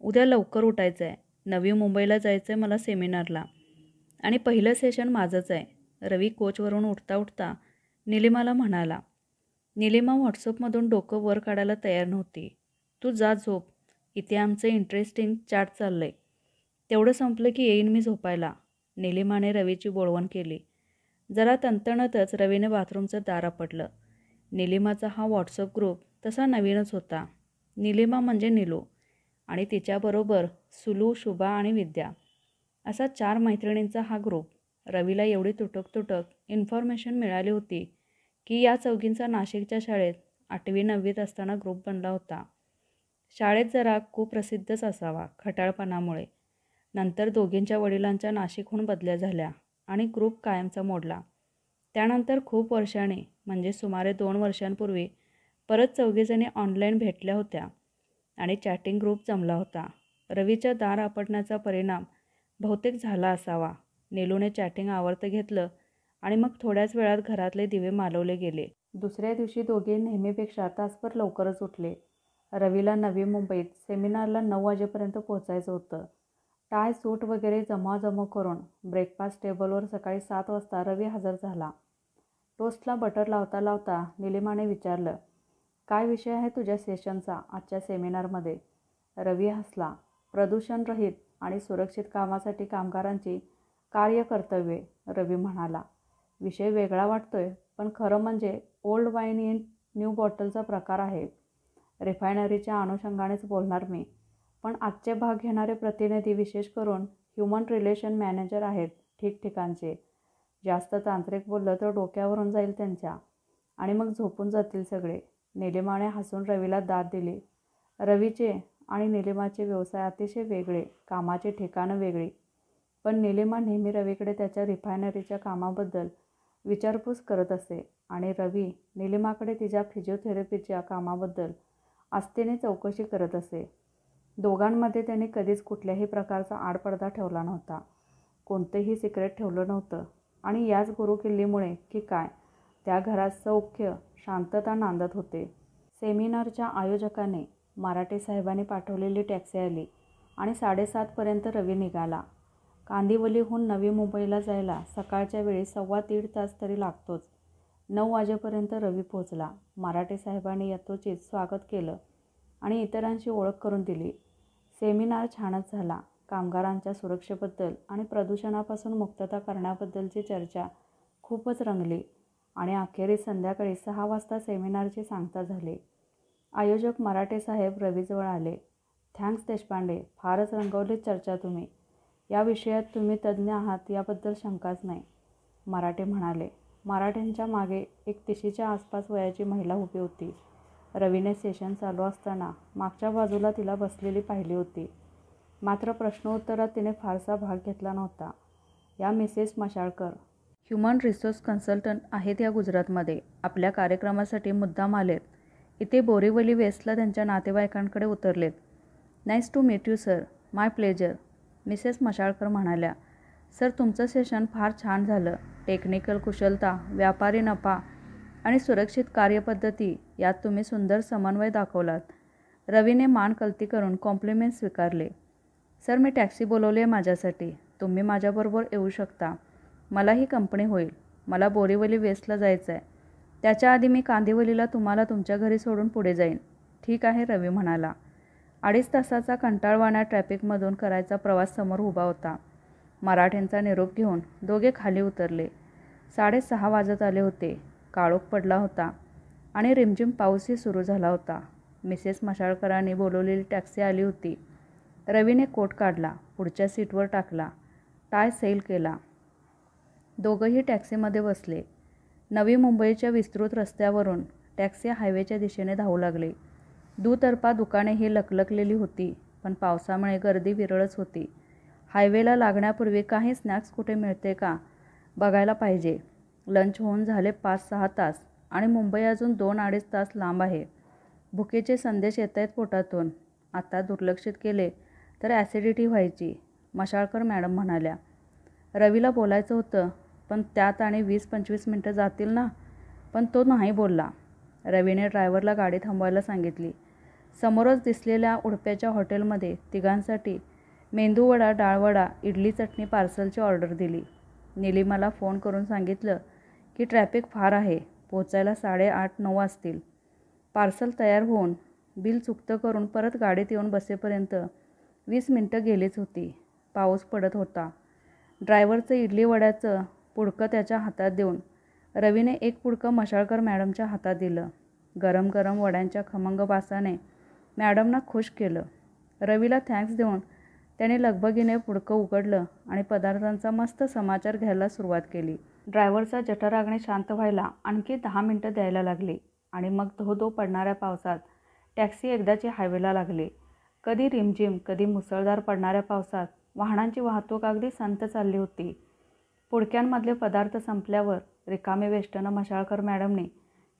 उद्या लवकर उठायचं आहे. नवी मुंबईला जायचं आहे मला सेमिनारला. आणि पहिलं सेशन माझंच आहे. रवी कोचवरून उठता उठता निलिमाला म्हणाला. निलिमा व्हॉट्सअपमधून डोकं वर काढायला तयार नव्हती. तू जा झोप. इथे आमचं इंटरेस्टिंग चॅट चाललं आहे. तेवढं संपलं की येईन मी झोपायला. निलिमाने रवीची बोळवण केली. जरा तणतणतच रवीने बाथरूमचं दार आपटलं. निलिमाचा हा व्हॉट्सअप ग्रुप तसा नवीनच होता. निलिमा म्हणजे निलू आणि तिच्याबरोबर सुलू, शुभा आणि विद्या असा 4 मैत्रिणींचा हा ग्रुप. रवीला एवढी तुटक तुटक इन्फॉर्मेशन मिळाली होती की या चौघींचा नाशिकच्या शाळेत 8वी-9वीत असताना ग्रुप बनला होता. शाळेत जरा कुप्रसिद्धच असावा खटाळपणामुळे. नंतर दोघींच्या वडिलांच्या नाशिकहून बदल्या झाल्या आणि ग्रुप कायमचा मोडला. त्यानंतर खूप वर्षांनी म्हणजे सुमारे 2 वर्षांपूर्वी परत चौघीजणी ऑनलाईन भेटल्या होत्या आणि चॅटिंग ग्रुप जमला होता. रवीच्या दार आपटण्याचा परिणाम बहुतेक झाला असावा. निलूने चॅटिंग आवर्त घेतलं आणि मग थोड्याच वेळात घरातले दिवे मालवले गेले. दुसऱ्या दिवशी दोघे नेहमीपेक्षा तासभर लवकरच उठले. रवीला नवी मुंबईत सेमिनारला 9 वाजेपर्यंत पोहोचायचं होतं. टाय सूट वगैरे जमाजमा करून ब्रेकफास्ट टेबलवर सकाळी 7 वाजता रवी हजर झाला. टोस्टला बटर लावता लावता निलिमाने विचारलं, काय विषय आहे तुझ्या सेशनचा आजच्या सेमिनारमध्ये? रवी हसला. प्रदूषणरहित आणि सुरक्षित कामासाठी कामगारांची कार्यकर्तव्ये, रवी म्हणाला. विषय वेगळा वाटतोय, पण खरं म्हणजे ओल्ड वाईन इन न्यू बॉटलचा प्रकार आहे. रिफायनरीच्या अनुषंगानेच बोलणार मी. पण आजचे भाग घेणारे प्रतिनिधी विशेष करून ह्युमन रिलेशन मॅनेजर आहेत ठिकठिकाणचे. जास्त तांत्रिक बोललं तर डोक्यावरून जाईल त्यांच्या आणि मग झोपून जातील सगळे. निलिमाने हसून रवीला दाद दिली. रवीचे आणि निलिमाचे व्यवसाय अतिशय वेगळे, कामाची ठिकाणं वेगळी. पण निलिमा नेहमी रवीकडे त्याच्या रिफायनरीच्या कामाबद्दल विचारपूस करत असे आणि रवी निलिमाकडे तिच्या फिजिओथेरपीच्या कामाबद्दल आस्थेने चौकशी करत असे. दोघांमध्ये त्यांनी कधीच कुठल्याही प्रकारचा आडपडदा ठेवला नव्हता. कोणतेही सिक्रेट ठेवलं नव्हतं आणि याच गुरुकिल्लीमुळे की काय त्या घरात सौख्य, शांतता नांदत होते. सेमिनारच्या आयोजकाने मराठे साहेबांनी पाठवलेली टॅक्सी आली आणि 7:30पर्यंत रवी निघाला. कांदिवलीहून नवी मुंबईला जायला सकाळच्या वेळी 1.25 तास तरी लागतोच. 9 वाजेपर्यंत रवी पोहोचला. मराठे साहेबांनी यथोचित स्वागत केलं आणि इतरांशी ओळख करून दिली. सेमिनार छानच झाला. कामगारांच्या सुरक्षेबद्दल आणि प्रदूषणापासून मुक्तता करण्याबद्दलची चर्चा खूपच रंगली आणि अखेरीस संध्याकाळी 6 वाजता सेमिनारची सांगता झाली. आयोजक मराठे साहेब रवीजवळ आले. थँक्स देशपांडे, फारच रंगवलीत चर्चा तुम्ही. या विषयात तुम्ही तज्ज्ञ आहात याबद्दल शंकाच नाही, मराठे म्हणाले. मराठ्यांच्या मागे एक 30च्या आसपास वयाची महिला उभी होती. रवीने सेशन चालू असताना मागच्या बाजूला तिला बसलेली पाहिली होती. मात्र प्रश्नोत्तरात तिने फारसा भाग घेतला नव्हता. या मिसेस मशाळकर ह्युमन रिसोर्स कन्सल्टंट आहेत या गुजरातमध्ये. आपल्या कार्यक्रमासाठी मुद्दाम आलेत. इथे बोरिवली वेस्टला त्यांच्या नातेवाईकांकडे उतरलेत. Nice to meet you sir. My pleasure, Mrs Mashalkar म्हणाल्या. सर, तुमचं सेशन फार छान झालं. टेक्निकल कुशलता, व्यापारी नफा आणि सुरक्षित कार्यपद्धती यात तुम्ही सुंदर समन्वय दाखवलात. रवीने मान कलती करून कॉम्प्लिमेंट स्वीकारले. सर, मी टॅक्सी बोलवली आहे माझ्यासाठी. तुम्ही माझ्याबरोबर येऊ शकता. मलाही कंपनी होईल. मला बोरिवली वेस्टला जायचं आहे. त्याच्या आधी मी कांदिवलीला तुम्हाला तुमच्या घरी सोडून पुढे जाईन. ठीक आहे, रवी म्हणाला. 2.5 तासाचा कंटाळवाण्या ट्रॅफिकमधून करायचा प्रवास समोर उभा होता. मराठ्यांचा निरोप घेऊन दोघे खाली उतरले. 6:30 वाजत आले होते. काळोख पडला होता आणि रिमझिम पाऊसही सुरू झाला होता. मिसेस मशाळकरांनी बोलवलेली टॅक्सी आली होती. रवीने कोट काढला, पुढच्या सीटवर टाकला, टाय सैल केला. दोघंही टॅक्सीमध्ये बसले. नवी मुंबईच्या विस्तृत रस्त्यावरून टॅक्सी हायवेच्या दिशेने धावू लागली. दुतर्फा दुकानेही लकलकलेली होती, पण पावसामुळे गर्दी विरळच होती. हायवेला लागण्यापूर्वी काही स्नॅक्स कुठे मिळते का बघायला पाहिजे. लंच होऊन झाले 5-6 तास आणि मुंबई अजून 2-2.5 तास लांब आहे. भुकेचे संदेश येत आहेत पोटातून. आता दुर्लक्षित केले तर ॲसिडिटी व्हायची, मशाळकर मॅडम म्हणाल्या. रवीला बोलायचं होतं, पण त्यात आणि 20-25 मिनटं जातील ना. पण तो नाही बोलला. रवीने ड्रायव्हरला गाडी थांबवायला सांगितली. समोरच दिसलेल्या उडप्याच्या हॉटेलमध्ये तिघांसाठी मेंदूवडा, डाळवडा, इडली चटणी पार्सलची ऑर्डर दिली. निलिमाला फोन करून सांगितलं की ट्रॅफिक फार आहे, पोचायला 8:30-9 वाजतील. पार्सल तयार होऊन बिल चुकतं करून परत गाडीत येऊन बसेपर्यंत 20 मिनिटं गेलीच होती. पाऊस पडत होता. ड्रायव्हरचं इडली वड्याचं पुडकं त्याच्या हातात देऊन रवीने एक पुडकं मशाळकर मॅडमच्या हातात दिलं. गरम गरम वड्यांच्या खमंग वासाने मॅडमना खुश केलं. रवीला थँक्स देऊन त्याने लगबगीने पुडकं उघडलं आणि पदार्थांचा मस्त समाचार घ्यायला सुरुवात केली. ड्रायव्हरचा जठराग्नी शांत व्हायला आणखी 10 मिनिटं द्यायला लागली आणि मग धो-धो पडणाऱ्या पावसात टॅक्सी एकदाची हायवेला लागली. कधी रिमझिम, कधी मुसळधार पडणाऱ्या पावसात वाहनांची वाहतूक अगदी संथ चालली होती. पुडक्यांमधले पदार्थ संपल्यावर रिकामे वेष्टनं मशाळकर मॅडमने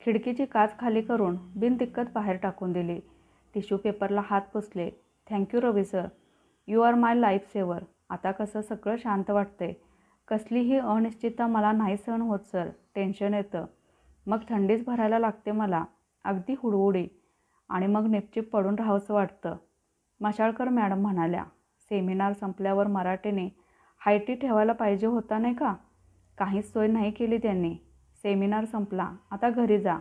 खिडकीची काच खाली करून बिनदिक्कत बाहेर टाकून दिली. टिश्यू पेपरला हात पुसले. Thank you Ravi sir, you are my life saver. आता कसं सगळं शांत वाटतंय. कसलीही अनिश्चितता मला नाही सहन होत सर. टेन्शन येतं. मग थंडीच भरायला लागते मला, अगदी हुडहुडी. आणि मग निपचिप पडून राहावंसं वाटतं. मशाळकर मॅडम म्हणाल्या. सेमिनार संपल्यावर मराठीने हायटी ठेवायला पाहिजे होता नाही का? काहीच सोय नाही केली त्यांनी. सेमिनार संपला, आता घरी जा.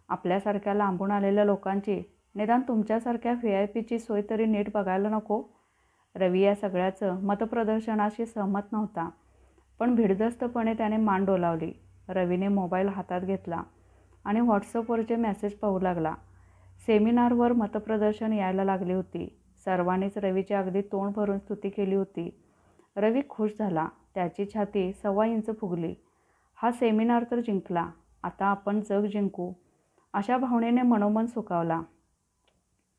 आपल्यासारख्या लांबून आलेल्या लोकांची, निदान तुमच्यासारख्या VIP ची सोय तरी नीट बघायला नको? रवी या सगळ्याचं मतप्रदर्शनाशी सहमत नव्हता, पण भिडदस्तपणे त्याने मान डोलावली. रवीने मोबाईल हातात घेतला आणि व्हॉट्सअपवरचे मेसेज पाहू लागला. सेमिनारवर मतप्रदर्शन यायला लागली होती. सर्वांनीच रवीची अगदी तोंड भरून स्तुती केली होती. रवी खुश झाला. त्याची छाती 1.25 इंच फुगली. हा सेमिनार तर जिंकला, आता आपण जग जिंकू, अशा भावनेने मनोमन सुखावला.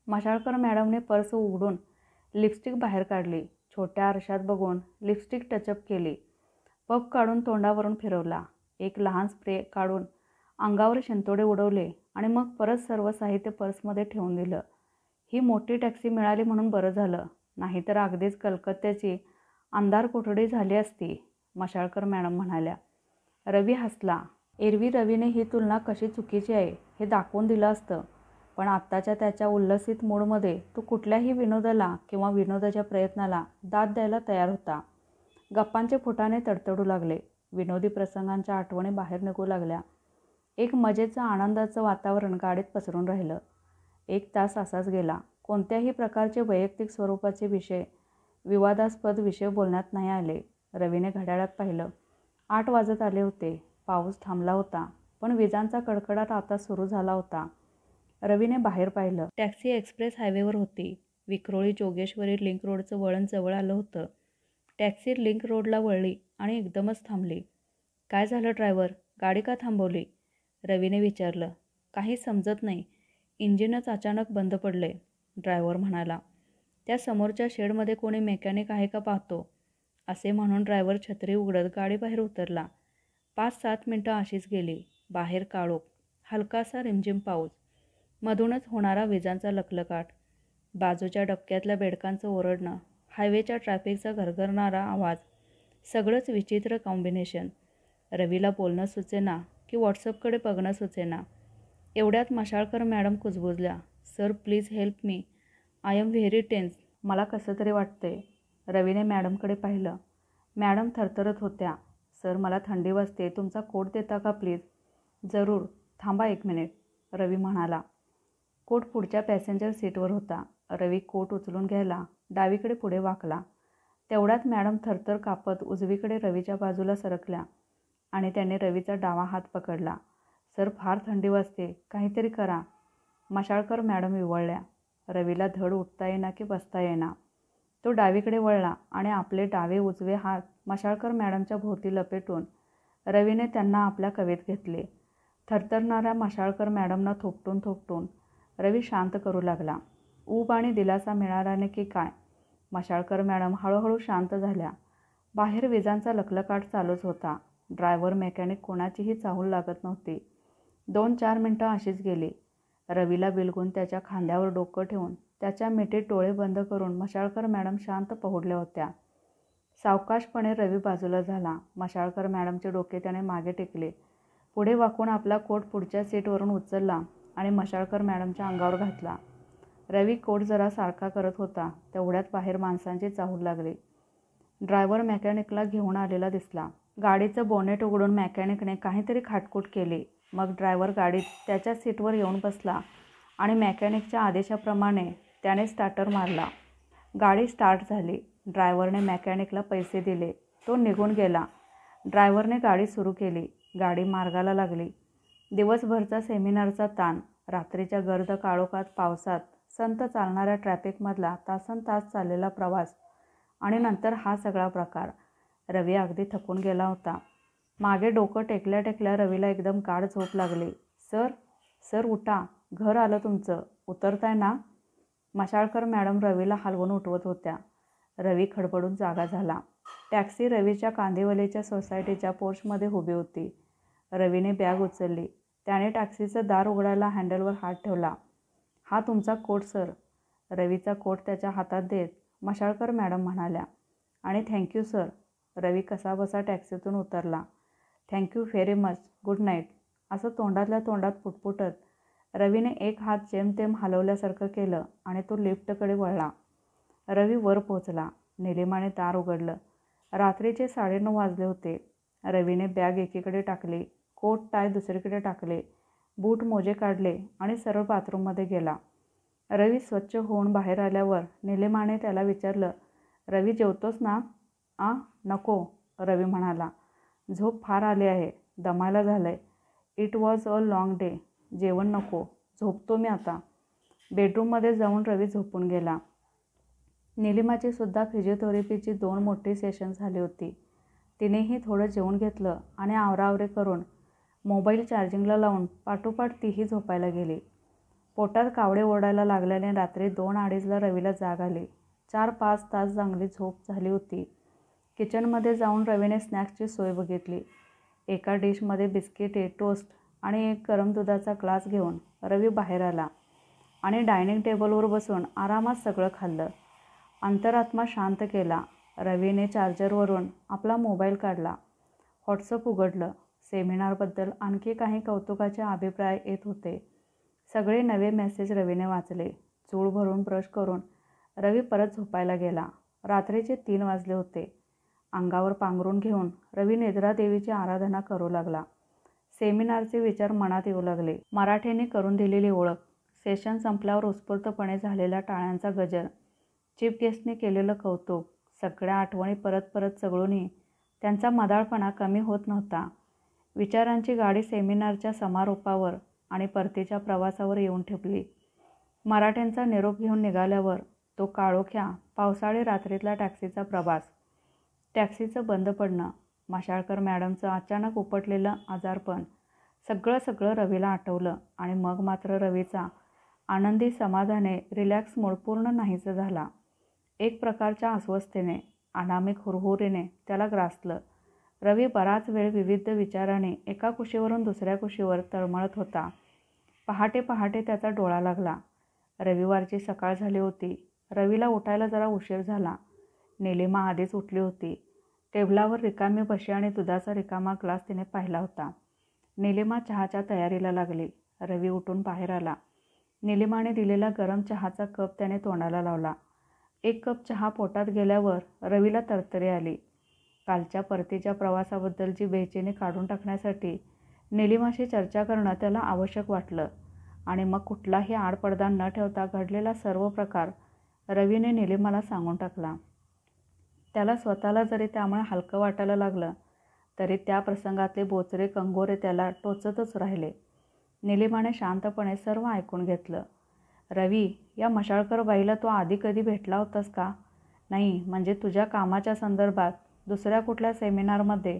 मशाळकर मॅडमने पर्स उघडून लिपस्टिक बाहेर काढली. छोट्या आरशात बघून लिपस्टिक टचअप केली. पफ काढून तोंडावरून फिरवला. एक लहान स्प्रे काढून अंगावर शिंतोडे उडवले आणि मग परत सर्व साहित्य पर्समध्ये ठेवून दिलं. ही मोठी टॅक्सी मिळाली म्हणून बरं झालं, नाहीतर अगदीच कलकत्त्याची अंधार कोठडी झाली असती, मशाळकर मॅडम म्हणाल्या. रवी हसला. एरवी रवीने ही तुलना कशी चुकीची आहे हे दाखवून दिलं असतं, पण आत्ताच्या त्याच्या उल्लसित मूडमध्ये तो कुठल्याही विनोदाला किंवा विनोदाच्या प्रयत्नाला दाद द्यायला तयार होता. गप्पांचे फुटाणे तडतडू लागले. विनोदी प्रसंगांच्या आठवणी बाहेर निघू लागल्या. एक मजेचं, आनंदाचं वातावरण गाडीत पसरून राहिलं. 1 तास असाच गेला. कोणत्याही प्रकारचे वैयक्तिक स्वरूपाचे विषय, विवादास्पद विषय बोलण्यात नाही आले. रवीने घड्याळात पाहिलं. 8 वाजत आले होते. पाऊस थांबला होता, पण विजांचा कडकडाट आता सुरू झाला होता. रवीने बाहेर पाहिलं. टॅक्सी एक्सप्रेस हायवेवर होती. विक्रोळी जोगेश्वरी लिंक रोडचं वळण जवळ आलं होतं. टॅक्सी लिंक रोडला वळली आणि एकदमच थांबली. काय झालं ड्रायव्हर, गाडी का थांबवली? रवीने विचारलं. काही समजत नाही, इंजिनच अचानक बंद पडले, ड्रायव्हर म्हणाला. त्या समोरच्या शेडमध्ये कोणी मेकॅनिक आहे का पाहतो, असे म्हणून ड्रायव्हर छत्री उघडत गाडीबाहेर उतरला. 5-7 मिनिटं अशीच गेली. बाहेर काळोख, हलकासा रिमझिम पाऊस, मधूनच होणारा विजांचा लखलखाट, बाजूच्या डबक्यातल्या बेडकांचं ओरडणं, हायवेच्या ट्रॅफिकचा घरघरणारा आवाज, सगळंच विचित्र कॉम्बिनेशन. रवीला बोलणं सुचेना की व्हॉट्सअपकडे बघणं सुचेना. एवढ्यात मशाळकर मॅडम कुजबुजल्या. Sir please help me, I am very tense. मला कसं तरी वाटतंय. रवीने मॅडमकडे पाहिलं. मॅडम थरथरत होत्या. सर मला थंडी वाजते, तुमचा कोट देता का प्लीज? जरूर, थांबा 1 मिनिट, रवी म्हणाला. कोट पुढच्या पॅसेंजर सीटवर होता. रवी कोट उचलून घ्यायला डावीकडे पुढे वाकला. तेवढ्यात मॅडम थरथर कापत उजवीकडे रवीच्या बाजूला सरकल्या आणि त्याने रवीचा डावा हात पकडला. सर फार थंडी वाजते, काहीतरी करा. मशाळकर मॅडम विवळल्या. रवीला धड उठता येईना की बसता येईना. तो डावीकडे वळला आणि आपले डावे उजवे हात मशाळकर मॅडमच्या भोवती लपेटून रवीने त्यांना आपल्या कवेत घेतले. थरथरणाऱ्या मशाळकर मॅडमना थोपटून थोपटून रवी शांत करू लागला. ऊब आणि दिलासा मिळाल्याने की काय, मशाळकर मॅडम हळूहळू शांत झाल्या. बाहेर विजांचा लखलखाट चालूच होता. ड्रायव्हर, मेकॅनिक कोणाचीही चाहूल लागत नव्हती. 2-4 मिनिटं अशीच गेली. रवीला बिलगून त्याच्या खांद्यावर डोकं ठेवून त्याच्या मिठीत डोळे बंद करून मशाळकर मॅडम शांत पहुडल्या होत्या. सावकाशपणे रवी बाजूला झाला. मशाळकर मॅडमचे डोके त्याने मागे टेकले. पुढे वाकून आपला कोट पुढच्या सीटवरून उचलला आणि मशाळकर मॅडमच्या अंगावर घातला. रवी कोट जरा सारखा करत होता तेवढ्यात बाहेर माणसांची चाहूल लागली. ड्रायव्हर मेकॅनिकला घेऊन आलेला दिसला. गाडीचं बोनेट उघडून मेकॅनिकने काहीतरी खाटकूट केली. मग ड्रायव्हर गाडीत त्याच्या सीटवर येऊन बसला आणि मेकॅनिकच्या आदेशाप्रमाणे त्याने स्टार्टर मारला. गाडी स्टार्ट झाली. ड्रायव्हरने मेकॅनिकला पैसे दिले. तो निघून गेला. ड्रायव्हरने गाडी सुरू केली. गाडी मार्गाला लागली. दिवसभरचा सेमिनारचा ताण, रात्रीच्या गर्द काळोखात पावसात संत चालणाऱ्या ट्रॅफिकमधला तासनतास चाललेला प्रवास आणि नंतर हा सगळा प्रकार. रवी अगदी थकून गेला होता. मागे डोकं टेकल्या टेकल्या रवीला एकदम गाढ झोप लागली. सर सर उठा, घर आलं तुमचं, उतरताय ना? मशाळकर मॅडम रवीला हलवून उठवत होत्या. रवी खडबडून जागा झाला. टॅक्सी रवीच्या कांदिवलीच्या सोसायटीच्या पोर्चमध्ये उभी होती. रवीने बॅग उचलली. त्याने टॅक्सीचं दार उघडायला हँडलवर हात ठेवला. हा तुमचा कोट सर. रवीचा कोट त्याच्या हातात देत मशाळकर मॅडम म्हणाल्या. आणि थँक्यू सर. रवी कसाबसा टॅक्सीतून उतरला. Thank you very much, good night असं तोंडातल्या तोंडात पुटपुटत रवीने एक हात जेमतेम हलवल्यासारखं केलं आणि तो लिफ्टकडे वळला. रवी वर पोचला. निलिमाने दार उघडलं. रात्रीचे 9:30 वाजले होते. रवीने बॅग एकीकडे टाकली, कोट टाय दुसरीकडे टाकले, बूट मोजे काढले आणि सरळ बाथरूममध्ये गेला. रवी स्वच्छ होऊन बाहेर आल्यावर निलिमाने त्याला विचारलं, रवी जेवतोस ना? नको, रवी म्हणाला. झोप फार आली आहे, दमायला झालंय. It was a long day. जेवण नको, झोपतो मी आता. बेडरूममध्ये जाऊन रवी झोपून गेला. निलिमाची सुद्धा फिजिओथेरपीची 2 मोठी सेशन झाली होती. तिनेही थोडं जेवून घेतलं आणि आवराआवरी करून मोबाईल चार्जिंगला लावून पाठोपाठ तीही झोपायला गेली. पोटात कावडे ओरडायला लागल्याने रात्री 2:30ला रवीला जाग आली. 4-5 तास चांगली झोप झाली होती. किचनमध्ये जाऊन रवीने स्नॅक्सची सोय बघितली. एका डिशमध्ये बिस्किटे, टोस्ट आणि एक गरम दुधाचा ग्लास घेऊन रवी बाहेर आला आणि डायनिंग टेबलवर बसून आरामात सगळं खाल्लं. अंतरात्मा शांत केला. रवीने चार्जरवरून आपला मोबाईल काढला. व्हॉट्सअप उघडलं. सेमिनारबद्दल आणखी काही कौतुकाचे अभिप्राय येत होते. सगळे नवे मेसेज रवीने वाचले. चूळ भरून ब्रश करून रवी परत झोपायला गेला. रात्रीचे 3 वाजले होते. अंगावर पांघरून घेऊन रवी निद्रादेवीची आराधना करू लागला. सेमिनारचे विचार मनात येऊ लागले. मराठीने करून दिलेली ओळख, सेशन संपल्यावर उत्स्फूर्तपणे झालेल्या टाळ्यांचा गजर, चीफ गेस्टने केलेलं कौतुक, सगळ्या आठवणी परत परत चघळूनही त्यांचा मदाळपणा कमी होत नव्हता. विचारांची गाडी सेमिनारच्या समारोपावर आणि परतीच्या प्रवासावर येऊन ठेपली. मराठ्यांचा निरोप घेऊन निघाल्यावर तो काळोख्या पावसाळी रात्रीतला टॅक्सीचा प्रवास, टॅक्सीचं बंद पडणं, मशाळकर मॅडमचं अचानक उपटलेलं आजारपण, सगळं रवीला आठवलं आणि मग मात्र रवीचा आनंदी समाधाने रिलॅक्स मूड पूर्ण नाहीसा झाला. एक प्रकारच्या अस्वस्थतेने, अनामिक हुरहुरीने त्याला ग्रासलं. रवी बराच वेळ विविध विचाराने एका कुशीवरून दुसऱ्या कुशीवर तळमळत होता. पहाटे पहाटे त्याचा डोळा लागला. रविवारची सकाळ झाली होती. रवीला उठायला जरा उशीर झाला. निलिमा आधीच उठली होती. टेबलावर रिकामी बशी आणि दुधाचा रिकामा ग्लास तिने पाहिला होता. निलिमा चहाच्या तयारीला लागली. रवी उठून बाहेर आला. निलिमाने दिलेला गरम चहाचा कप त्याने तोंडाला लावला. 1 कप चहा पोटात गेल्यावर रवीला तरतरी आली. कालच्या परतीच्या प्रवासाबद्दलची बेचैनी काढून टाकण्यासाठी निलिमाशी चर्चा करणं त्याला आवश्यक वाटलं आणि मग कुठलाही आडपडदा न ठेवता घडलेला सर्व प्रकार रवीने निलिमाला सांगून टाकला. त्याला स्वतःला जरी त्यामुळे हलकं वाटायला लागलं तरी त्या प्रसंगातले बोचरे कंगोरे त्याला टोचतच राहिले. निलिमाने शांतपणे सर्व ऐकून घेतलं. रवी, या मशाळकर बाईला तू आधी कधी भेटला होतास का? नाही म्हणजे तुझ्या कामाच्या संदर्भात दुसऱ्या कुठल्या सेमिनारमध्ये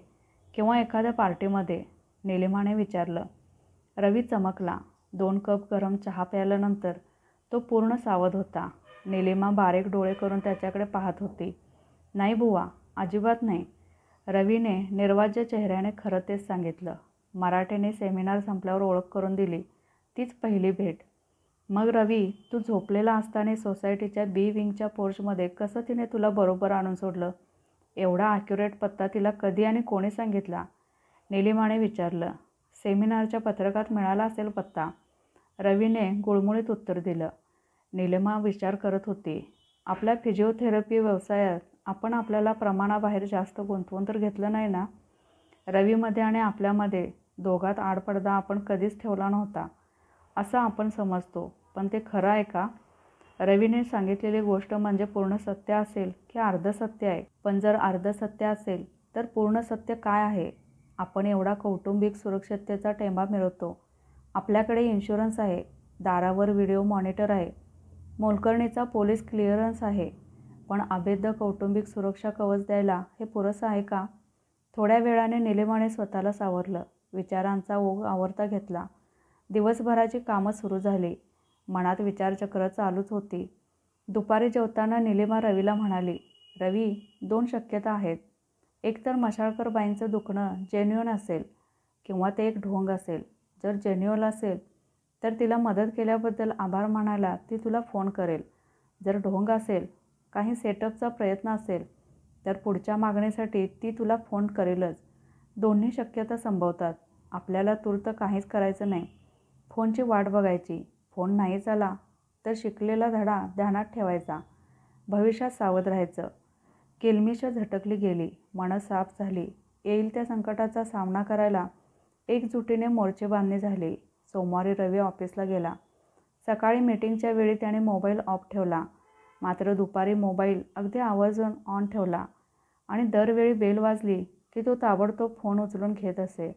किंवा एखाद्या पार्टीमध्ये? निलिमाने विचारलं. रवी चमकला. 2 कप गरम चहा प्यायल्यानंतर तो पूर्ण सावध होता. निलिमा बारीक डोळे करून त्याच्याकडे पाहत होती. नाही बुवा, अजिबात नाही. रवीने निर्वाज्य चेहऱ्याने खरं तेच सांगितलं. मराठीने सेमिनार संपल्यावर ओळख करून दिली. तीच पहिली भेट. मग रवी, तू झोपलेला असताना सोसायटीच्या बी विंगच्या पोर्चमध्ये कसं तिने तुला बरोबर आणून सोडलं? एवढा ॲक्युरेट पत्ता तिला कधी आणि कोणी सांगितला? निलिमाने विचारलं. सेमिनारच्या पत्रकात मिळाला असेल पत्ता. रवीने गुळमुळीत उत्तर दिलं. निलिमा विचार करत होती, आपल्या फिजिओथेरपी व्यवसायात आपण आपल्याला प्रमाणाबाहेर जास्त गुंतवून तर घेतलं नाही ना. रवीमध्ये आणि आपल्यामध्ये दोघात आडपडदा आपण कधीच ठेवला नव्हता असं आपण समजतो, पण ते खरं आहे का? रवीने सांगितलेली गोष्ट म्हणजे पूर्ण सत्य असेल की अर्ध सत्य आहे? पण जर अर्ध सत्य असेल तर पूर्ण सत्य काय आहे? आपण एवढा कौटुंबिक सुरक्षिततेचा टेंबा मिळवतो, आपल्याकडे इन्शुरन्स आहे, दारावर व्हिडिओ मॉनिटर आहे, मोलकरणीचा पोलीस क्लिअरन्स आहे, पण अभेद्य कौटुंबिक सुरक्षा कवच द्यायला हे पुरेसं आहे का? थोड्या वेळाने निलिमाने स्वतःला सावरलं, विचारांचा ओघ आवरता घेतला. दिवसभराची कामं सुरू झाली. मनात विचारचक्र चालूच होती. दुपारी जेवताना निलिमा रवीला म्हणाली, रवी, 2 शक्यता आहेत. एक तर मशाळकर बाईंचं दुखणं जेन्युइन असेल किंवा ते एक ढोंग असेल. जर जेन्युइन असेल तर तिला मदत केल्याबद्दल आभार मानायला ती तुला फोन करेल. जर ढोंग असेल, काही सेटअपचा प्रयत्न असेल, तर पुढच्या मागणीसाठी ती तुला फोन करेलच. दोन्ही शक्यता संभवतात. आपल्याला तूर्त काहीच करायचं नाही. फोनची वाट बघायची. फोन नाही झाला तर शिकलेला धडा ध्यानात ठेवायचा. भविष्यात सावध राहायचं. किलमिश झटकली गेली. मनं साफ झाली. येईल त्या संकटाचा सामना करायला एकजुटीने मोर्चे बांधणी झाली. सोमवारी रवी ऑफिसला गेला. सकाळी मीटिंगच्या वेळी त्याने मोबाईल ऑफ ठेवला, मात्र दुपारी मोबाईल अगदी आवर्जून ऑन ठेवला आणि दरवेळी बेल वाजली की तो ताबडतोब फोन उचलून घेत असे.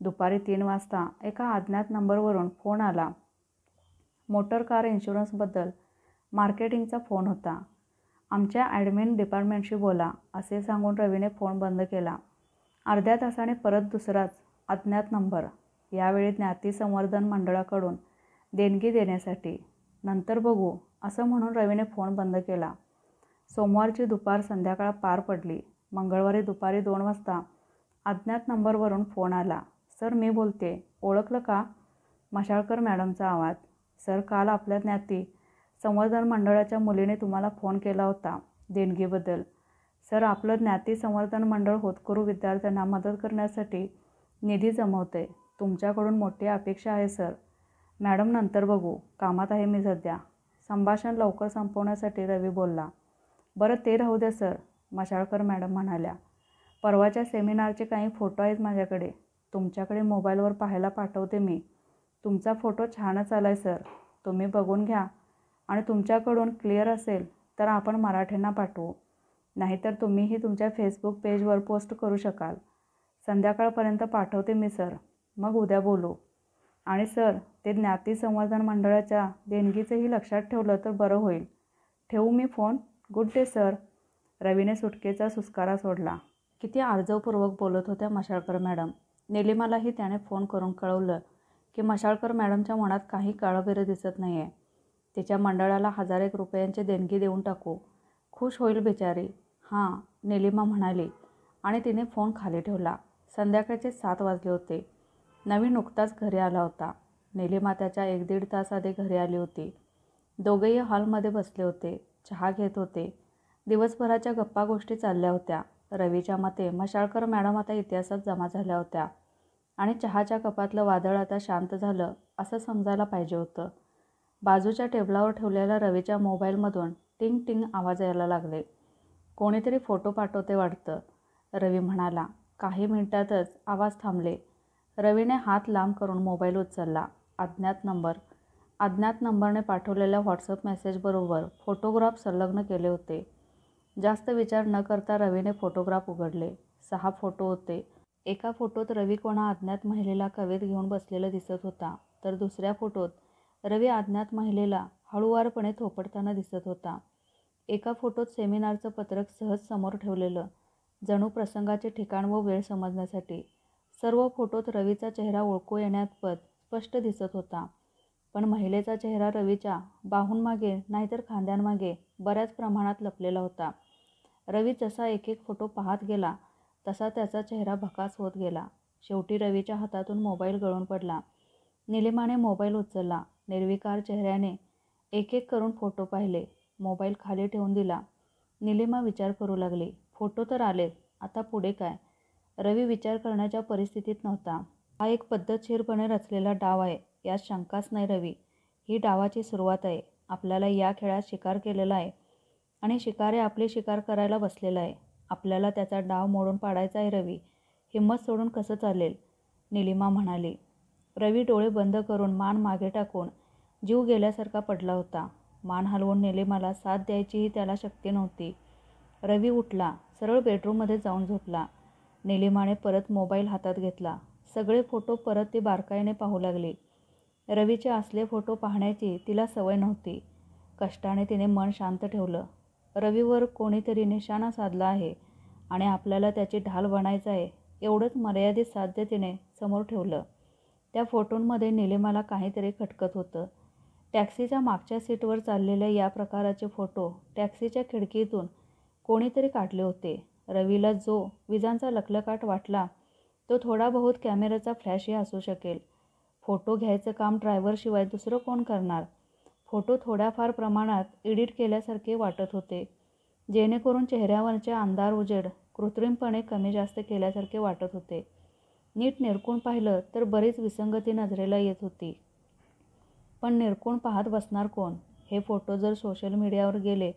दुपारी 3 वाजता एका अज्ञात नंबरवरून फोन आला. मोटर कार इन्शुरन्सबद्दल मार्केटिंगचा फोन होता. आमच्या ॲडमिन डिपार्टमेंटशी बोला, असे सांगून रवीने फोन बंद केला. अर्ध्या तासाने परत दुसराच अज्ञात नंबर, यावेळी ज्ञाती संवर्धन मंडळाकडून देणगी देण्यासाठी. नंतर बघू असं म्हणून रवीने फोन बंद केला. सोमवारची दुपार संध्याकाळ पार पडली. मंगळवारी दुपारी 2 वाजता अज्ञात नंबरवरून फोन आला. सर, मी बोलते. ओळखलं का? मशाळकर मॅडमचा आवाज. सर, काल आपल्या ज्ञाती संवर्धन मंडळाच्या मुलीने तुम्हाला फोन केला होता देणगीबद्दल. सर, आपलं ज्ञाती संवर्धन मंडळ होतकरू विद्यार्थ्यांना मदत करण्यासाठी निधी जमवते. तुमच्याकडून मोठी अपेक्षा आहे सर. मॅडम, नंतर बघू, कामात आहे मी सध्या. संभाषण लवकर संपवण्यासाठी रवी बोलला. बरं, ते राहू द्या सर, मशाळकर मॅडम म्हणाल्या. परवाच्या सेमिनारचे काही फोटो आहेत माझ्याकडे. तुमच्याकडे मोबाईलवर पाहायला पाठवते मी. तुमचा फोटो छानच आला आहे सर. तुम्ही बघून घ्या आणि तुमच्याकडून क्लिअर असेल तर आपण मराठ्यांना पाठवू. नाहीतर तुम्हीही तुमच्या फेसबुक पेजवर पोस्ट करू शकाल. संध्याकाळपर्यंत पाठवते मी सर. मग उद्या बोलू. आणि सर, ते ज्ञाती संवर्धन मंडळाच्या देणगीचंही लक्षात ठेवलं तर बरं होईल. ठेवू मी फोन? Good day sir. रवीने सुटकेचा सुस्कारा सोडला. किती आर्जवपूर्वक बोलत होत्या मशाळकर मॅडम. निलिमालाही त्याने फोन करून कळवलं की मशाळकर मॅडमच्या मनात काही काळबेरं दिसत नाही आहे. तिच्या मंडळाला 1000 रुपयांची देणगी देऊन टाकू. खुश होईल बिचारी. हां, निलिमा म्हणाली आणि तिने फोन खाली ठेवला. संध्याकाळचे 7 वाजले होते. नवीन नुकताच घरी आला होता. निलिमा त्याच्या 1-1.5 तास आधी घरी आली होती. दोघेही हॉलमध्ये बसले होते. चहा घेत होते. दिवसभराच्या गप्पा गोष्टी चालल्या होत्या. रवीच्या मते मशाळकर मॅडम आता इतिहासात जमा झाल्या होत्या आणि चहाच्या कपातलं वादळ आता शांत झालं असं समजायला पाहिजे होतं. बाजूच्या टेबलावर ठेवलेल्या रवीच्या मोबाईलमधून टिंग टिंग आवाज यायला लागले. कोणीतरी फोटो पाठवते वाटतं, रवी म्हणाला. काही मिनिटातच आवाज थांबले. रवीने हात लांब करून मोबाईल उचलला. अज्ञात नंबर. अज्ञात नंबरने पाठवलेल्या व्हॉट्सअप मेसेजबरोबर फोटोग्राफ संलग्न केले होते. जास्त विचार न करता रवीने फोटोग्राफ उघडले. 6 फोटो होते. एका फोटोत रवी कोणा अज्ञात महिलेला कवेत घेऊन बसलेला दिसत होता, तर दुसऱ्या फोटोत रवी अज्ञात महिलेला हळूवारपणे थोपटताना दिसत होता. एका फोटोत सेमिनारचं पत्रक सहज समोर ठेवलेलं, जणू प्रसंगाचे ठिकाण व वेळ समजण्यासाठी. सर्व फोटोत रवीचा चेहरा ओळखू येण्यापत स्पष्ट दिसत होता, पण महिलेचा चेहरा रवीच्या बाहूंमागे नाहीतर खांद्यांमागे बऱ्याच प्रमाणात लपलेला होता. रवी जसा एक एक फोटो पाहत गेला तसा त्याचा चेहरा भकास होत गेला. शेवटी रवीच्या हातातून मोबाईल गळून पडला. निलिमाने मोबाईल उचलला. निर्विकार चेहऱ्याने एक एक करून फोटो पाहिले. मोबाईल खाली ठेवून दिला. निलिमा विचार करू लागली. फोटो तर आलेत, आता पुढे काय? रवी विचार करण्याच्या परिस्थितीत नव्हता. हा एक पद्धतशीरपणे रचलेला डाव आहे, यात शंकाच नाही रवी. ही डावाची सुरुवात आहे आपल्याला या खेळात शिकार केलेला आहे आणि शिकारी आपली शिकार करायला बसलेला आहे. आपल्याला त्याचा डाव मोडून पाडायचा आहे रवी. हिंमत सोडून कसं चालेल? निलिमा म्हणाली. रवी डोळे बंद करून मान मागे टाकून जीव गेल्यासारखा पडला होता. मान हलवून निलिमाला साथ द्यायचीही त्याला शक्ती नव्हती. रवी उठला, सरळ बेडरूममध्ये जाऊन झोपला. निलिमाने परत मोबाईल हातात घेतला. सगळे फोटो परत ती बारकाईने पाहू लागली. रवीचे असले फोटो पाहण्याची तिला सवय नव्हती. कष्टाने तिने मन शांत ठेवलं. रवीवर कोणीतरी निशाणा साधला आहे आणि आपल्याला त्याची ढाल बनायचं आहे, एवढंच मर्यादित साध्य तिने समोर ठेवलं. त्या फोटोंमध्ये निलिमाला काहीतरी खटकत होतं. टॅक्सीच्या मागच्या सीटवर चाललेले या प्रकाराचे फोटो टॅक्सीच्या खिडकीतून कोणीतरी काढले होते. रवीला जो विजांचा लखलखाट वाटला तो थोडा बहुत कॅमेऱ्याचा फ्लॅशही असू शकेल. फोटो घ्यायचं काम ड्रायव्हरशिवाय दुसरं कोण करणार? फोटो थोड्याफार प्रमाणात एडिट केल्यासारखे वाटत होते, जेणेकरून चेहऱ्यावरचे अंधार उजेड कृत्रिमपणे कमी जास्त केल्यासारखे वाटत होते. नीट निरखून पाहिलं तर बरीच विसंगती नजरेला येत होती. पण निरखून पाहत बसणार कोण? हे फोटो जर सोशल मीडियावर गेले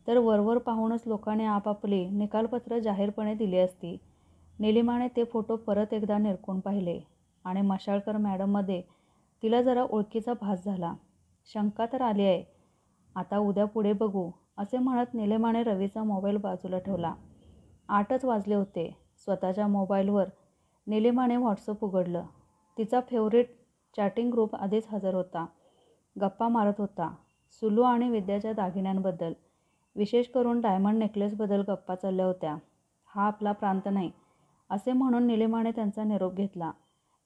तर वरवर पाहूनच लोकांनी आपापली निकालपत्र जाहीरपणे दिली असती. निलिमाने ते फोटो परत एकदा निरखून पाहिले आणि मशाळकर मॅडममध्ये तिला जरा ओळखीचा भास झाला. शंका तर आली आहे. आता उद्या पुढे बघू, असे म्हणत निलिमाने रवीचा मोबाईल बाजूला ठेवला. 8च वाजले होते. स्वतःच्या मोबाईलवर निलिमाने व्हॉट्सअप उघडलं. तिचा फेवरेट चॅटिंग ग्रुप आधीच हजर होता. गप्पा मारत होता. सुलू आणि विद्याच्या दागिन्यांबद्दल, विशेष करून डायमंड नेकलेसबद्दल गप्पा चालल्या होत्या. हा आपला प्रांत नाही, असे म्हणून निलिमाने त्यांचा निरोप घेतला.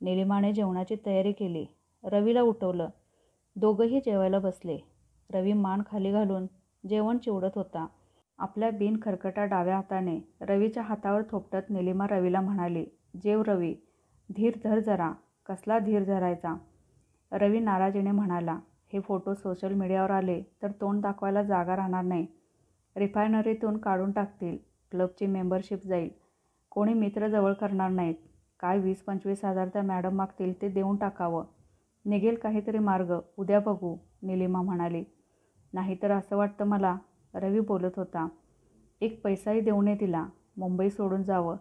निलिमाने जेवणाची तयारी केली. रवीला उठवलं. दोघंही जेवायला बसले. रवी मान खाली घालून जेवण चिवडत होता. आपल्या बिनखरकटा डाव्या हाताने रवीच्या हातावर थोपटत निलिमा रवीला म्हणाली, जेव रवी, धीर धर जरा. कसला धीर धरायचा? रवी नाराजीने म्हणाला, हे फोटो सोशल मीडियावर आले तर तोंड दाखवायला जागा राहणार नाही. रिफायनरीतून काढून टाकतील. क्लबची मेंबरशिप जाईल. कोणी मित्र जवळ करणार नाहीत. काय 20-25 हजार त्या मॅडम मागतील ते देऊन टाकावं. निघेल काहीतरी मार्ग. उद्या बघू, निलिमा म्हणाली. नाहीतर असं वाटतं मला, रवी बोलत होता. एक पैसाही देऊ नये तिला. मुंबई सोडून जावं.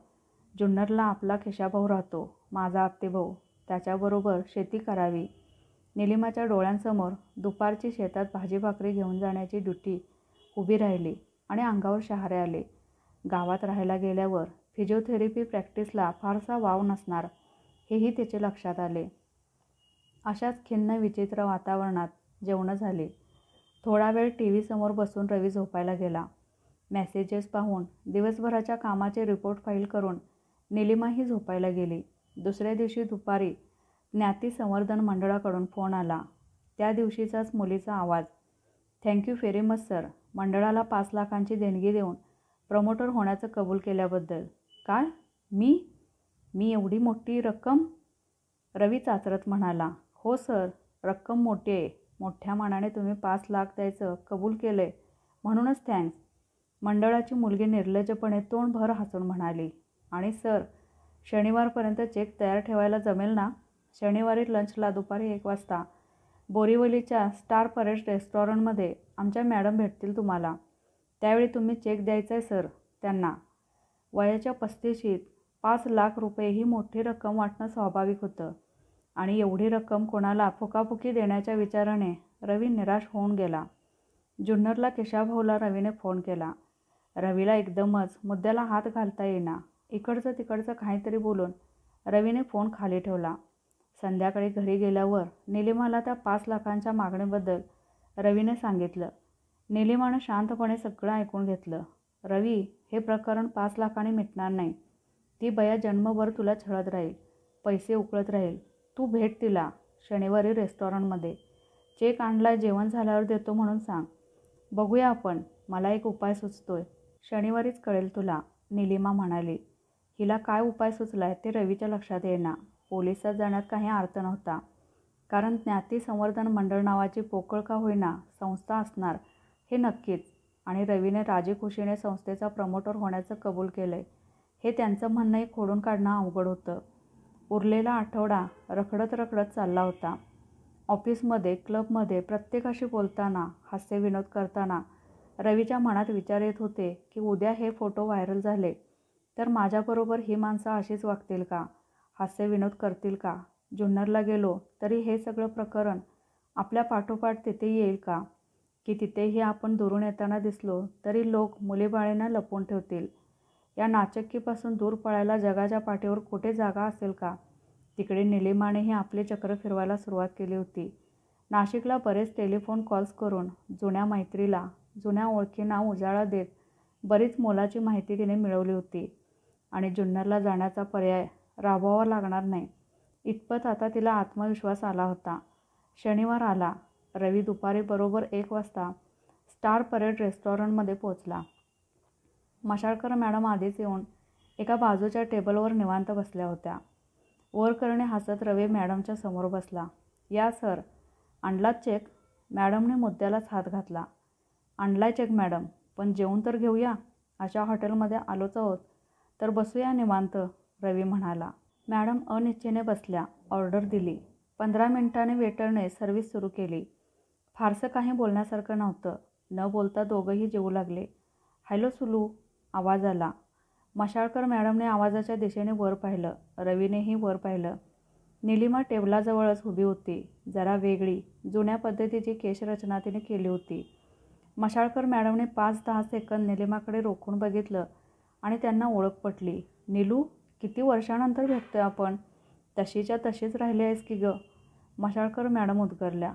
जुन्नरला आपला खिशाभाऊ राहतो, माझा आत्तेभाऊ. त्याच्याबरोबर शेती करावी. निलिमाच्या डोळ्यांसमोर दुपारची शेतात भाजी भाकरी घेऊन जाण्याची ड्युटी उभी राहिली आणि अंगावर शहारे आले. गावात राहायला गेल्यावर फिजिओथेरपी प्रॅक्टिसला फारसा वाव नसणार, हेही तिचे लक्षात आले. अशाच खिन्न विचित्र वातावरणात जेवणं झाली. थोडा वेळ टीव्ही समोर बसून रवी झोपायला गेला. मेसेजेस पाहून दिवसभराच्या कामाचे रिपोर्ट फाईल करून निलिमाही झोपायला गेली. दुसऱ्या दिवशी दुपारी ज्ञाती संवर्धन मंडळाकडून फोन आला. त्या दिवशीचाच मुलीचा आवाज. थँक्यू व्हेरी मच सर, मंडळाला 5 लाखांची देणगी देऊन प्रमोटर होण्याचं कबूल केल्याबद्दल. काय? मी एवढी मोठी रक्कम? रवी चाचरत म्हणाला. हो सर, रक्कम मोठी आहे. मोठ्या मनाने तुम्ही 5 लाख द्यायचं कबूल केलं आहे, म्हणूनच थँक्स. मंडळाची मुलगी निर्लज्जपणे तोंडभर हसून म्हणाली. आणि सर, शनिवारपर्यंत चेक तयार ठेवायला जमेल ना? शनिवारी लंचला दुपारी 1 वाजता बोरिवलीच्या स्टार परेड रेस्टॉरंटमध्ये आमच्या मॅडम भेटतील तुम्हाला. त्यावेळी तुम्ही चेक द्यायचा आहे सर त्यांना. वयाच्या 35शीत 5 लाख रुपये ही मोठी रक्कम वाटणं स्वाभाविक होतं आणि एवढी रक्कम कोणाला फुकाफुकी देण्याच्या विचाराने रवी निराश होऊन गेला. जुन्नरला केशवभाऊला रवीने फोन केला. रवीला एकदमच मुद्द्याला हात घालता येईना. इकडचं तिकडचं काहीतरी बोलून रवीने फोन खाली ठेवला. संध्याकाळी घरी गेल्यावर निलिमाला त्या 5 लाखांच्या मागणीबद्दल रवीने सांगितलं. निलिमानं शांतपणे सगळं ऐकून घेतलं. रवी, हे प्रकरण 5 लाखांनी मिटणार नाही. ती बया जन्मभर तुला छळत राहील, पैसे उकळत राहील. तू भेट तिला शनिवारी रेस्टॉरंटमध्ये. चेक आणला, जेवण झाल्यावर देतो म्हणून सांग. बघूया आपण. मला एक उपाय सुचतोय. शनिवारीच कळेल तुला, निलिमा म्हणाली. हिला काय उपाय सुचलाय ते रवीच्या लक्षात येईना. पोलिसात जाण्यात काही अर्थ नव्हता, कारण ज्ञाती संवर्धन मंडळ नावाची पोकळ का होईना संस्था असणार हे नक्कीच. आणि रवीने राजीखुशीने संस्थेचा प्रमोटर होण्याचं कबूल केलंय हे त्यांचं म्हणणंही खोडून काढणं अवघड होतं. उरलेला आठवडा रखडत रखडत चालला होता. ऑफिसमध्ये, क्लबमध्ये प्रत्येकाशी बोलताना, हास्यविनोद करताना रवीच्या मनात विचार येत होते की उद्या हे फोटो व्हायरल झाले तर माझ्याबरोबर ही माणसं अशीच वागतील का? हास्यविनोद करतील का? जुन्नरला गेलो तरी हे सगळं प्रकरण आपल्या पाठोपाठ तिथे येईल का? की तिथेही आपण दुरून येताना दिसलो तरी लोक मुलीबाळींना लपवून ठेवतील? या नाचक्कीपासून दूर पळायला जगाच्या पाठीवर कुठे जागा असेल का? तिकडे निलिमानेही आपले चक्र फिरवायला सुरुवात केली होती. नाशिकला बरेच टेलिफोन कॉल्स करून जुन्या मैत्रीला, जुन्या ओळखींना उजाळा देत बरीच मोलाची माहिती तिने मिळवली होती. आणि जुन्नरला जाण्याचा पर्याय राबवावा लागणार नाही इतपत आता तिला आत्मविश्वास आला होता. शनिवार आला. रवी दुपारी बरोबर 1 वाजता स्टार परेड रेस्टॉरंटमध्ये पोचला. मशाळकर मॅडम आधीच येऊन एका बाजूच्या टेबलवर निवांत बसल्या होत्या. वरकरणे हसत रवी मॅडमच्या समोर बसला. या सर, आणलात चेक? मॅडमने मुद्द्यालाच हात घातला. आणलाय चेक मॅडम, पण जेवून तर घेऊया. अशा हॉटेलमध्ये आलोच आहोत तर बसूया निवांत, रवी म्हणाला. मॅडम अनिच्छेने बसल्या. ऑर्डर दिली. 15 मिनिटांनी वेटरने सर्व्हिस सुरू केली. फारसं काही बोलण्यासारखं नव्हतं. न बोलता दोघंही जेवू लागले. हॅलो सुलू, आवाज आला. मशाळकर मॅडमने आवाजाच्या दिशेने वर पाहिलं. रवीनेही वर पाहिलं. निलिमा टेबलाजवळच उभी होती. जरा वेगळी, जुन्या पद्धतीची केशरचना तिने केली होती. मशाळकर मॅडमने 5-10 सेकंद निलिमाकडे रोखून बघितलं आणि त्यांना ओळख पटली. निलू, किती वर्षानंतर भेटतोय आपण. तशीच्या तशीच राहिली आहेस की गं, मशाळकर मॅडम उद्गारल्या.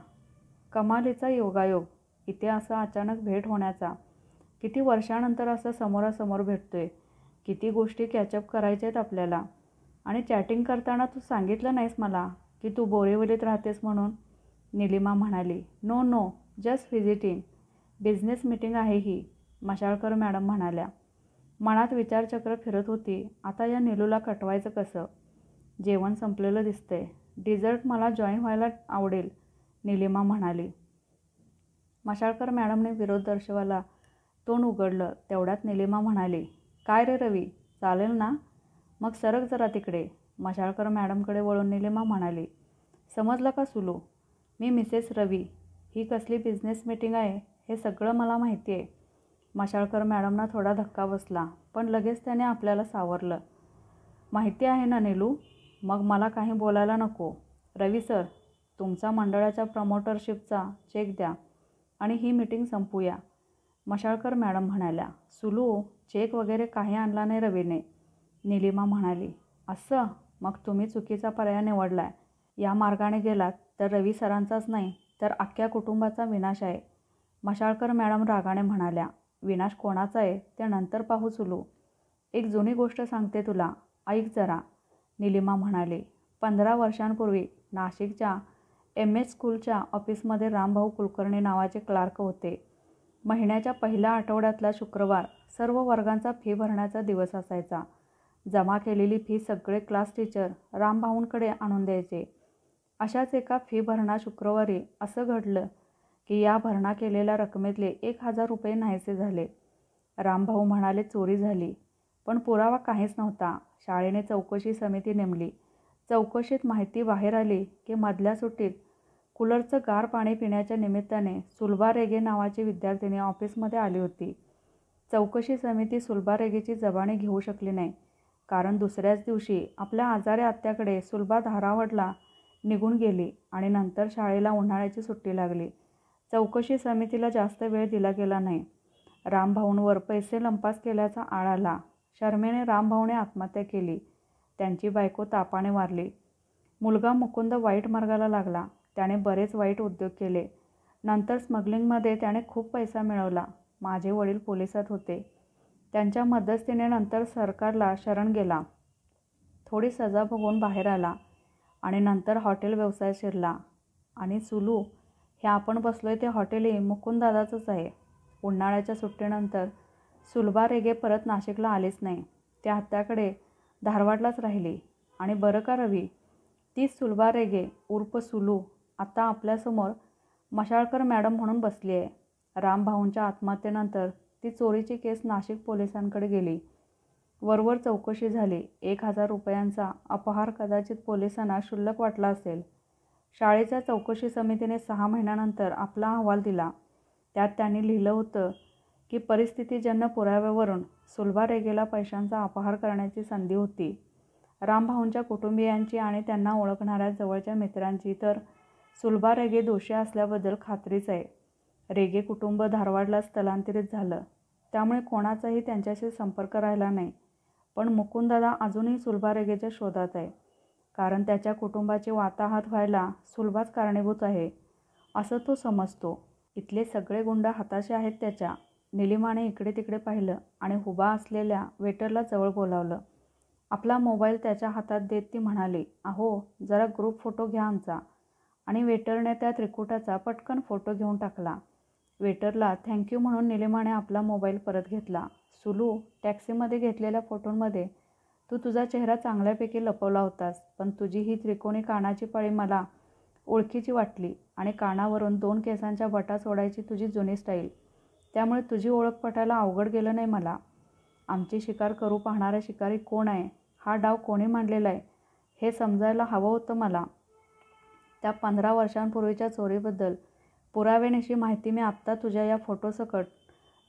कमालीचा योगायोग, इथे असं अचानक भेट होण्याचा. किती वर्षानंतर असं समोरासमोर भेटतोय. किती गोष्टी कॅचअप करायच्या आहेत आपल्याला. आणि चॅटिंग करताना तू सांगितलं नाहीस मला की तू बोरिवलीत राहतेस म्हणून, निलिमा म्हणाली. No no, just visiting. Business meeting आहे ही, मशाळकर मॅडम म्हणाल्या. मनात विचारचक्र फिरत होती. आता या निलूला कटवायचं कसं? जेवण संपलेलं दिसतंय. डिझर्ट मला जॉईन व्हायला आवडेल, निलिमा म्हणाली. मशाळकर मॅडमने विरोध दर्शवायला तोंड उघडलं. तेवढ्यात निलिमा म्हणाली. काय रे रवी, चालेल ना? मग सरक जरा तिकडे, मशाळकर मॅडमकडे वळून निलिमा म्हणाली. समजलं का सुलू? मी मिसेस रवी. ही कसली बिझनेस मीटिंग आहे हे सगळं मला माहिती आहे. मशाळकर मॅडमना थोडा धक्का बसला, पण लगेच त्याने आपल्याला सावरलं. माहिती आहे ना निलू? मग मला काही बोलायला नको. रवी सर, तुमचा मंडळाच्या प्रमोटरशिपचा चेक द्या आणि ही मीटिंग संपवूया, मशाळकर मॅडम म्हणाल्या. सुलू, चेक वगैरे काही आणला नाही रवीने, निलिमा म्हणाली. असं? मग तुम्ही चुकीचा पर्याय निवडलाय. या मार्गाने गेलात तर रवी सरांचाच नाही तर अख्ख्या कुटुंबाचा विनाश आहे, मशाळकर मॅडम रागाने म्हणाल्या. विनाश कोणाचा आहे ते नंतर पाहू सुलू. एक जुनी गोष्ट सांगते तुला, ऐक जरा, निलिमा म्हणाली. 15 वर्षांपूर्वी नाशिकच्या MS स्कूलच्या ऑफिसमध्ये रामभाऊ कुलकर्णी नावाचे क्लार्क होते. महिन्याच्या पहिल्या आठवड्यातला शुक्रवार सर्व वर्गांचा फी भरण्याचा दिवस असायचा. जमा केलेली फी सगळे क्लास टीचर रामभाऊंकडे आणून द्यायचे. अशाच एका फी भरणा शुक्रवारी असं घडलं की या भरणा केलेल्या रकमेतले 1000 रुपये नाहीसे झाले. रामभाऊ म्हणाले चोरी झाली, पण पुरावा काहीच नव्हता. शाळेने चौकशी समिती नेमली. चौकशीत माहिती बाहेर आली की मधल्या सुट्टीत कूलरचं गार पाणी पिण्याच्या निमित्ताने सुलभा रेगे नावाची विद्यार्थिनी ऑफिसमध्ये आली होती. चौकशी समिती सुलभा रेगेची जबानी घेऊ शकली नाही, कारण दुसऱ्याच दिवशी आपल्या आजारी आत्याकडे सुलभा धारावडला निघून गेली आणि नंतर शाळेला उन्हाळ्याची सुट्टी लागली. चौकशी समितीला जास्त वेळ दिला गेला नाही. रामभाऊंवर पैसे लंपास केल्याचा आळ आला. शरमेने रामभाऊने आत्महत्या केली. त्यांची बायको तापाने वारली. मुलगा मुकुंद वाईट मार्गाला लागला. त्याने बरेच वाईट उद्योग केले. नंतर स्मगलिंगमध्ये त्याने खूप पैसा मिळवला. माझे वडील पोलिसात होते. त्यांच्या मध्यस्थीने नंतर सरकारला शरण गेला. थोडी सजा भोगून बाहेर आला आणि नंतर हॉटेल व्यवसाय शिरला. आणि सुलू, हे आपण बसलोय ते हॉटेलही मुकुंददादाचंच आहे. उन्हाळ्याच्या सुट्टीनंतर सुलभा रेगे परत नाशिकला आलीच नाही. त्या आत्याकडे धारवाडलाच राहिली. आणि बरं का रवी, तीच सुलभा रेगे उर्फ सुलू आता आपल्यासमोर मशाळकर मॅडम म्हणून बसली आहे. रामभाऊंच्या आत्महत्येनंतर ती चोरीची केस नाशिक पोलिसांकडे गेली. वरवर चौकशी झाली. 1000 रुपयांचा अपहार कदाचित पोलिसांना क्षुल्लक वाटला असेल, शाळेच्या चौकशी समितीने 6 महिन्यानंतर आपला अहवाल दिला. त्यात त्यांनी लिहिलं होतं की परिस्थितीजन्य पुराव्यावरून सुलभा रेगेला पैशांचा अपहार करण्याची संधी होती. रामभाऊंच्या कुटुंबियांची आणि त्यांना ओळखणाऱ्या जवळच्या मित्रांची तर सुलभा रेगे दोषी असल्याबद्दल खात्रीच आहे. रेगे कुटुंब धारवाडला स्थलांतरित झालं, त्यामुळे कोणाचाही त्यांच्याशी संपर्क राहिला नाही. पण मुकुंददादा अजूनही सुलभा रेगेच्या शोधात आहे, कारण त्याच्या कुटुंबाची वाताहत व्हायला सुलभाच कारणीभूत आहे असं तो समजतो. इथले सगळे गुंड हाताशी आहेत त्याच्या. निलिमाने इकडे तिकडे पाहिलं आणि उभा असलेल्या वेटरला जवळ बोलावलं. आपला मोबाईल त्याच्या हातात देत ती म्हणाली, अहो जरा ग्रुप फोटो घ्या आमचा. आणि वेटरने त्या त्रिकुटाचा पटकन फोटो घेऊन टाकला. वेटरला थँक्यू म्हणून निलिमाने आपला मोबाईल परत घेतला. सुलू, टॅक्सीमध्ये घेतलेल्या फोटोंमध्ये तू तुझा चेहरा चांगल्यापैकी लपवला होतास, पण तुझी ही त्रिकोणी कानाची पाळी मला ओळखीची वाटली आणि कानावरून 2 केसांच्या बटा सोडायची तुझी जुनी स्टाईल. त्यामुळे तुझी ओळख पटायला अवघड गेलं नाही मला. आमची शिकार करू पाहणारा शिकारी कोण आहे, हा डाव कोणी मांडलेला आहे, हे समजायला हवं होतं मला. त्या 15 वर्षांपूर्वीच्या चोरीबद्दल पुराव्यानिशी माहिती मी आत्ता तुझ्या या फोटोसकट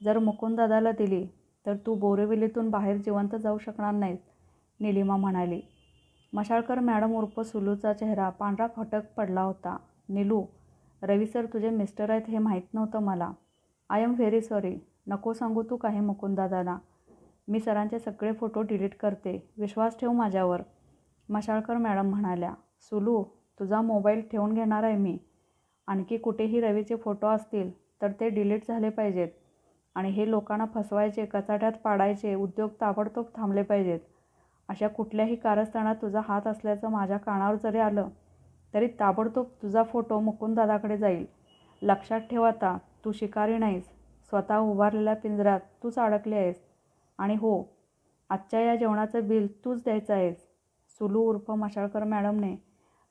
जर मुकुंददादाला दिली तर तू बोरिवलीतून बाहेर जिवंत जाऊ शकणार नाहीस, निलिमा म्हणाली. मशाळकर मॅडम उर्फ सुलूचा चेहरा पांढरा फटक पडला होता. निलू, रवी सर तुझे मिस्टर आहेत हे माहीत नव्हतं मला. I am very sorry. नको सांगू तू काही मुकुंददादा. मी सरांचे सगळे फोटो डिलीट करते, विश्वास ठेव माझ्यावर, मशाळकर मॅडम म्हणाल्या. सुलू, तुझा मोबाईल ठेवून घेणार आहे मी. आणखी कुठेही रवीचे फोटो असतील तर ते डिलीट झाले पाहिजेत आणि हे लोकांना फसवायचे, कचाट्यात पाडायचे उद्योग ताबडतोब थांबले पाहिजेत. अशा कुठल्याही कारस्थानात तुझा हात असल्याचं माझ्या कानावर जरी आलं तरी ताबडतोब तुझा फोटो मुकुंददादाकडे जाईल. लक्षात ठेव आता, तू शिकारी नाहीस. स्वतः उभारलेल्या पिंजऱ्यात तूच अडकली आहेस. आणि हो, आजच्या या जेवणाचं बिल तूच द्यायचं आहेस. सुलू उर्फ मशाळकर मॅडमने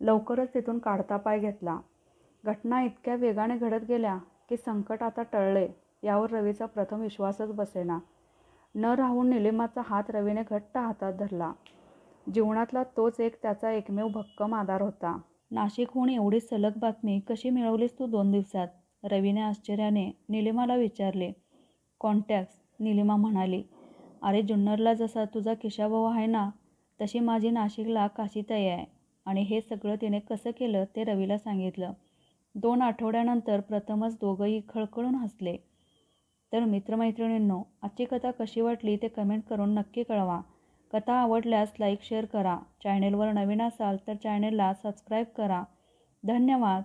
लवकरच तिथून काढता पाय घेतला. घटना इतक्या वेगाने घडत गेल्या की संकट आता टळले यावर रवीचा प्रथम विश्वासच बसेना. न राहून निलिमाचा हात रवीने घट्ट हातात धरला. जीवनातला तोच एक त्याचा एकमेव भक्कम आधार होता. नाशिकहून एवढी सलग बातमी कशी मिळवलीस तू 2 दिवसात? रवीने आश्चर्याने निलिमाला विचारले. कॉन्टॅक्ट्स, निलिमा म्हणाली. अरे जुन्नरला जसा तुझा किशाभाऊ आहे ना, तशी माझी नाशिकला काशीताई आहे. आणि हे सगळं तिने कसं केलं ते रवीला सांगितलं. 2 आठवड्यानंतर प्रथमच दोघंही खळखळून हसले. तर मित्रमैत्रिणींनो, आजची कथा कशी वाटली ते कमेंट करून नक्की कळवा. कथा आवडल्यास लाईक शेअर करा. चॅनेलवर नवीन असाल तर चॅनेलला सबस्क्राईब करा. धन्यवाद.